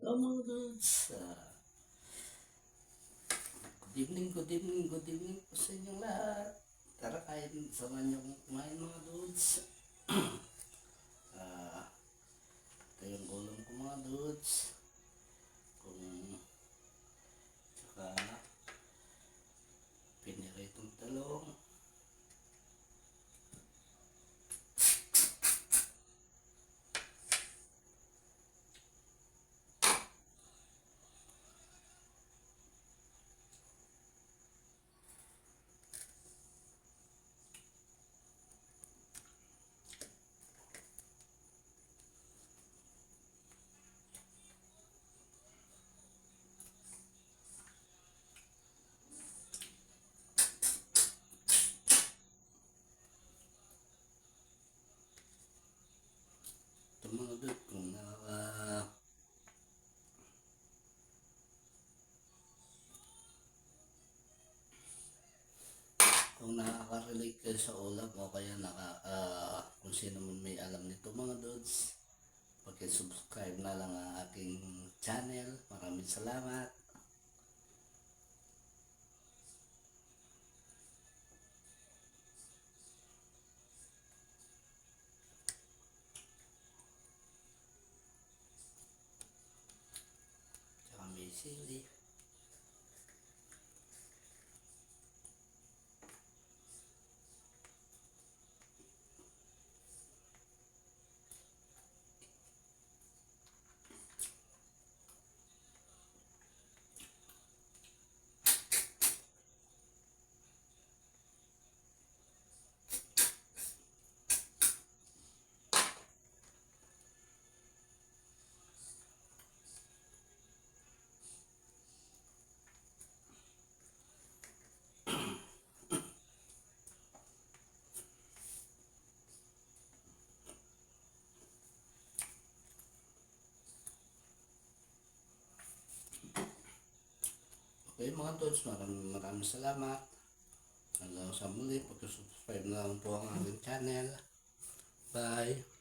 Hello mga dudes. Good evening po sa inyong lahat. Tara kain, samahan niyo akong kumain mga dudes. Ah, Ito yung ulam ko mga dudes. Kung saka piniritong talong. Ito mga dudes, kung nakaka-relate kayo sa ulam o kaya kung sino man may alam nito mga dudes, pag-subscribe na lang ang aking channel. Maraming salamat. Tsaka may sili. Okay mga tods, maraming salamat. Hanggang sa muli, pag-subscribe na lang po ang aking channel. Bye!